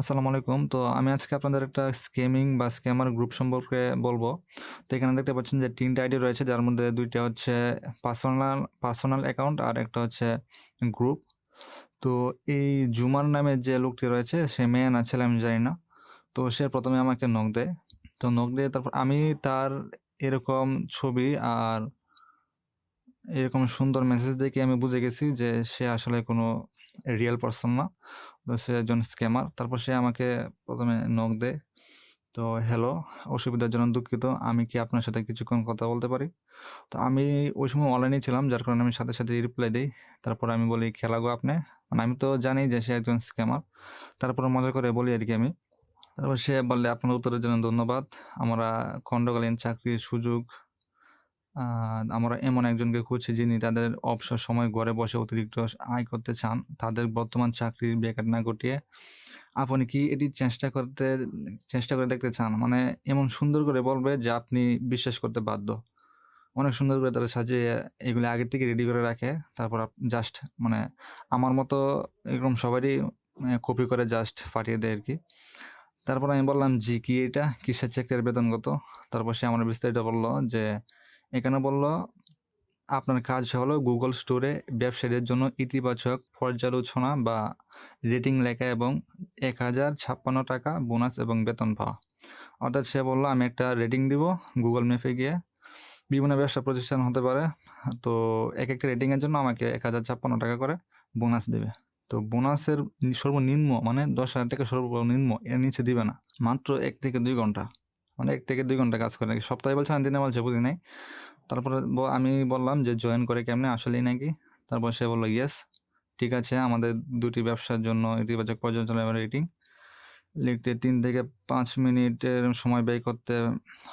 আসসালামু আলাইকুম। তো আমি আজকে আপনাদের একটা স্ক্যামিং বা স্ক্যামার গ্রুপ সম্পর্কে বলবো। তো এখানে দেখতে পাচ্ছেন যে ৩ টা আইডি রয়েছে, যার মধ্যে ২ টা হচ্ছে পার্সোনাল অ্যাকাউন্ট আর একটা হচ্ছে গ্রুপ। তো এই জুমার নামে যে লোকটি রয়েছে সে মেয়ে না ছেলে আমি জানি না। তো সে ১ম এ আমাকে নক দেয়। তো নক দিয়ে তারপর আমি তার এরকম ছবি আর এরকম সুন্দর মেসেজ দেখে আমি বুঝে গেছি যে সে আসলে কোনো রিয়েল পারসন না। তো সে একজন স্ক্যামার। তারপর সে আমাকে ১ম এ নক দেয়। তো হ্যালো, অসুবিধার জন্য দুঃখিত। আমি কি আপনার সাথে কিছুক্ষণ কথা বলতে পারি? তো আমি ওই সময় অনলাইনেই ছিলাম, যার কারণে আমি সাথে রিপ্লাই দেই। তারপরে আমি বলি, "খেলাগো আপনে?" মানে আমি তো জানি যে সে একজন স্ক্যামার। তারপরে মজা করে বলি আরকি আমি। তারপর সে বললে, "আপনার উত্তরের জন্য ধন্যবাদ। আমরা খণ্ডকালীন চাকরির সুযোগ আ আমরা এমন একজনকে খুঁজছি যিনি তাদের অবসর সময় ঘরে বসে অতিরিক্ত আয় করতে চান। তাদের বর্তমান চাকরির বেকার না ঘটিয়ে আপনি কি এটি চেষ্টা করে দেখতে চান?" মানে এমন সুন্দর করে বলবে যে আপনি বিশ্বাস করতে বাধ্য। অনেক সুন্দর করে তারা সাজিয়ে এগুলো আগের থেকে রেডি করে রাখে। তারপর জাস্ট মানে আমার মতো এরকম সবারই কপি করে জাস্ট পাঠিয়ে দেয় আরকি। তারপর আমি বললাম, "জি, কি এটা? কিসের চাকরি আর বেতন কত?" তারপর সে আমার বিস্তারিত বলল যে এখানে বলল, "আপনার কাজ হলো Google স্টোরে ব্যবসায়ীদের জন্য ইতিবাচক পর্যালোচনা বা রেটিং লেখা এবং ৳১,০৫৬ বোনাস এবং বেতন পাওয়া।" অর্থাৎ সে বলল আমি একটা রেটিং দিব Google ম্যাপে গিয়ে। বিভিন্ন ব্যবসা প্রতিষ্ঠান হতে পারে। তো একেকটা রেটিংয়ের জন্য আমাকে ৳১,০৫৬ করে বোনাস দিবে। তো বোনাসের সর্বনিম্ন মানে ৳১০,০০০ সর্বনিম্ন, এর নিচে দিবে না। মাত্র ১ থেকে ২ ঘন্টা। মানে ১ থেকে ২ ঘন্টা কাজ করে নাকি। সপ্তাহে বলছে না দিনে বলছে বুঝি নাই। তারপরে আমি বললাম যে জয়েন করে কেমনে, আসলেই নাকি? তারপর সে বলল, "ইয়েস, ঠিক আছে, আমাদের ২ টি ব্যবসার জন্য ইতিবাচক পর্যালোচনা এবং রেটিং লিখতে ৩ থেকে ৫ মিনিটের সময় ব্যয় করতে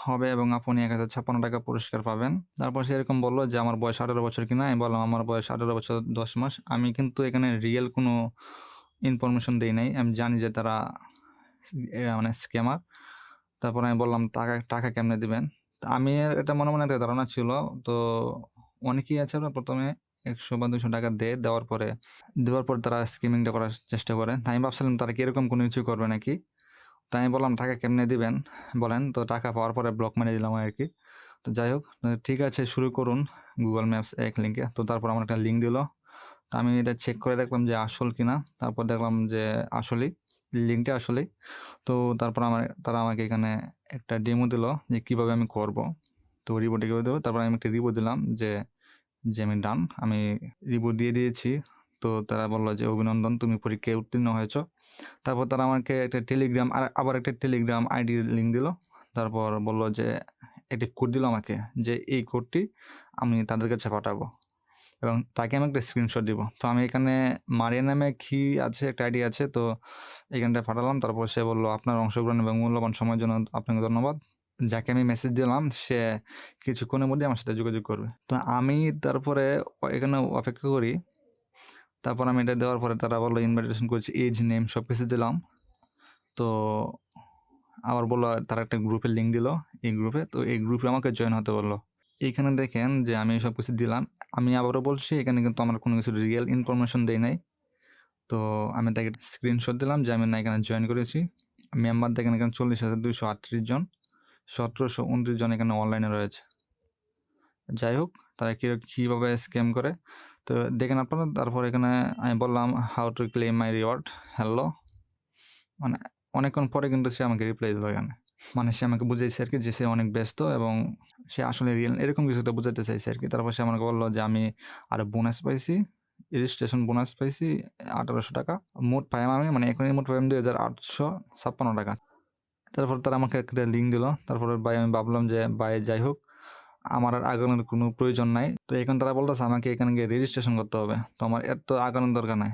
হবে এবং আপনি ৳১,০৫৬ পুরস্কার পাবেন।" তারপর সে এরকম বলল যে আমার বয়স ১৮ বছর কিনা। আমি বললাম আমার বয়স ১৮ বছর ১০ মাস। আমি কিন্তু এখানে রিয়েল কোনো ইনফরমেশন দেই নাই। আমি জানি যে তারা মানে স্ক্যামার। তারপরে আমি বললাম, "টাকা টাকা কেমনে দিবেন?" তো আমি এটা মনে একটা ধারণা ছিল। তো অনেকেই আছে না ১ম এ ৳১০০ বা ৳২০০ দেয়। দেওয়ার পর তারা স্কিমিংটা করার চেষ্টা করে। তো আমি ভাবছিলাম তারা কি এরকম কোনো কিছু করবে নাকি? তো আমি বললাম, "টাকা কেমনে দিবেন বলেন?" তো টাকা পাওয়ার পরে ব্লক মেরে দিলাম আরকি। তো যাই হোক, ঠিক আছে শুরু করুন Google Maps এক লিঙ্কে। তো তারপর আমার একটা লিঙ্ক দিল। তো আমি এটা চেক করে দেখলাম যে আসল কিনা। তারপর দেখলাম যে আসলেই, লিঙ্কটা আসলেই। তো তারপর তারা আমাকে এখানে একটা ডেমো দিল যে কিভাবে আমি করব। তো রিপোর্টে কিভাবে দেবো। তারপর আমি একটা রিপোর্ট দিলাম যে আমি ডান। আমি রিপোর্ট দিয়ে দিয়েছি। তো তারা বলল যে, "অভিনন্দন, তুমি পরীক্ষায় উত্তীর্ণ হয়েছ।" তারপর তারা আমাকে একটা টেলিগ্রাম আবার একটা টেলিগ্রাম আইডির লিঙ্ক দিল। তারপর বলল যে একটি কোড দিল আমাকে যে এই কোডটি আমি তাদের কাছে পাঠাবো এবং তাকে আমি একটা স্ক্রিনশট দিব। তো আমি এখানে মারিয়া নামে কি আছে একটা আইডি আছে, তো এখানটায় পাঠালাম। তারপর সে বলল, "আপনার অংশগ্রহণ এবং মূল্যবান সময়ের জন্য আপনাকে ধন্যবাদ।" যাকে আমি মেসেজ দিলাম সে কিছুক্ষণের মধ্যেই আমার সাথে যোগাযোগ করবে। তো আমি তারপরে এখানে অপেক্ষা করি। তারপর আমি এটা দেওয়ার পরে তারা বলল ইনভাইটেশন করেছি, এজ, নেম সবকিছু দিলাম। তো আবার বলল তারা একটা গ্রুপের লিঙ্ক দিল এই গ্রুপে। তো এই গ্রুপে আমাকে জয়েন হতে বলল। এইখানে দেখেন যে আমি সবকিছু দিলাম। আমি আবারও বলছি এখানে কিন্তু আমার কোনো কিছু রিয়েল ইনফরমেশন দেই নাই। তো আমি তাকে স্ক্রিনশট দিলাম যে আমি না এখানে জয়েন করেছি। মেম্বার দেখেন এখানে ৪০,২৩৮ জন, ১৭২৯ জন এখানে অনলাইনে রয়েছে। যাই হোক, তারা কীভাবে স্ক্যাম করে তো দেখেন আপনারা। তারপর এখানে আমি বললাম how to claim my reward, hello. মানে অনেকক্ষণ পরে কিন্তু সে আমাকে রিপ্লাই দিল এখানে। মানে সে আমাকে বুঝাইছে আরকি যে সে অনেক ব্যস্ত এবং সে আসলে রিয়েল এরকম কিছু একটা বুঝাতে চাইছে আরকি। তারপর সে আমাকে বলল যে আমি আরো বোনাস পাইছি, রেজিস্ট্রেশন বোনাস পাইছি ৳১,৮০০। মোট পাইলাম আমি, মানে এখনই মোট পাইলাম ৳২,৮৫৬। তারপর তারা আমাকে একটা লিঙ্ক দিল। তারপরে ভাই আমি ভাবলাম যে ভাই যাই হোক, আমার আর আগানোর কোনো প্রয়োজন নাই। তো এখন তারা বলতেছে আমাকে এখানে গিয়ে রেজিস্ট্রেশন করতে হবে। তো আমার এত আগানোর দরকার নাই।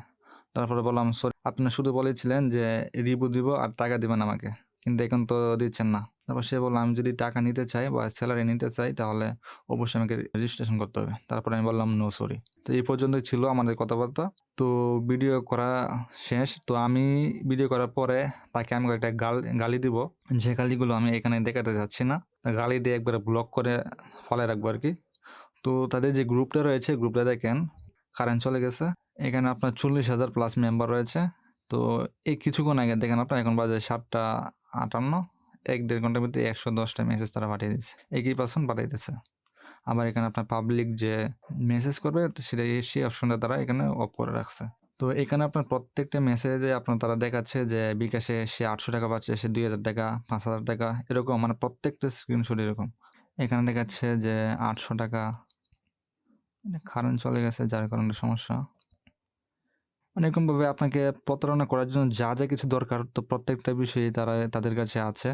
তারপরে বললাম, "সরি, আপনি শুধু বলেছিলেন যে রিভিউ দিব আর টাকা দিবেন আমাকে। কিন্তু এখন তো দিচ্ছেন না।" তারপর সে বলল, "আমি যদি টাকা নিতে চাই বা স্যালারি নিতে চাই তাহলে অবশ্যই আমাকে রেজিস্ট্রেশন করতে হবে।" তারপরে আমি বললাম, "নো সরি।" তো এই পর্যন্তই ছিল আমাদের কথাবার্তা। তো ভিডিও করা শেষ। তো আমি ভিডিও করার পরে তাকে আমি একটা গালি দিব, যে গালিগুলো আমি এখানে দেখাতে চাচ্ছি না। গালি দিয়ে একবারে ব্লক করে ফালায় রাখবো আরকি। তো তাদের যে গ্রুপটা রয়েছে, গ্রুপটা দেখেন কারেন্ট চলে গেছে। এখানে আপনার ৪০,০০০ প্লাস মেম্বার রয়েছে তো এই কিছুক্ষণ আগে দেখেন আপনার এখন বাজে 7:58, 1-1.5 ঘন্টার ভিতরে 110টা মেসেজ তারা পাঠিয়ে দিচ্ছে। একই পারসন পাঠাইতেছে। আবার এখানে আপনার পাবলিক যে মেসেজ করবে সেটা সেই অপশনটা তারা এখানে অফ করে রাখছে। তো এখানে আপনার প্রত্যেকটা মেসেজে আপনার তারা দেখাচ্ছে যে বিকাশে সে 800 টাকা পাচ্ছে, সে 2000 টাকা, 5000 টাকা এরকম, মানে প্রত্যেকটা স্ক্রিনশট এরকম। এখানে দেখাচ্ছে যে 800 টাকা, কারেন্ট চলে গেছে যার কারণে সমস্যা। মানে এরকমভাবে আপনাকে প্রতারণা করার জন্য যা যা কিছু দরকার, তো প্রত্যেকটা বিষয়ই তাদের কাছে আছে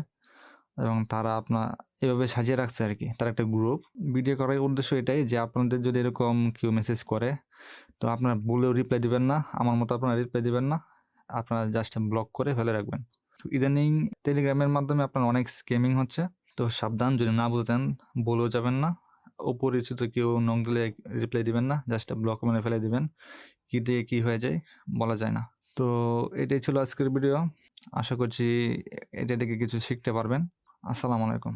এবং তারা আপনার এভাবে সাজিয়ে রাখছে আর কি। তার একটা গ্রুপ ভিডিও করার উদ্দেশ্য এটাই যে আপনাদের যদি এরকম কেউ মেসেজ করে, তো আপনারা বলেও রিপ্লাই দিবেন না, আমার মতো আপনারা রিপ্লাই দিবেন না, আপনারা জাস্ট ব্লক করে ফেলে রাখবেন। তো ইদানিং টেলিগ্রামের মাধ্যমে আপনার অনেক স্ক্যামিং হচ্ছে, তো সাবধান, যদি না বুঝেন বলেও যাবেন না, অপরিচিত কেউ নক দিলে রিপ্লাই দিবেন না, জাস্ট ব্লক মেরে ফেলে দিবেন। কী দিয়ে কী হয়ে যায় বলা যায় না। তো এটাই ছিল আজকের ভিডিও। আশা করছি এটা থেকে কিছু শিখতে পারবেন। আসসালামু আলাইকুম।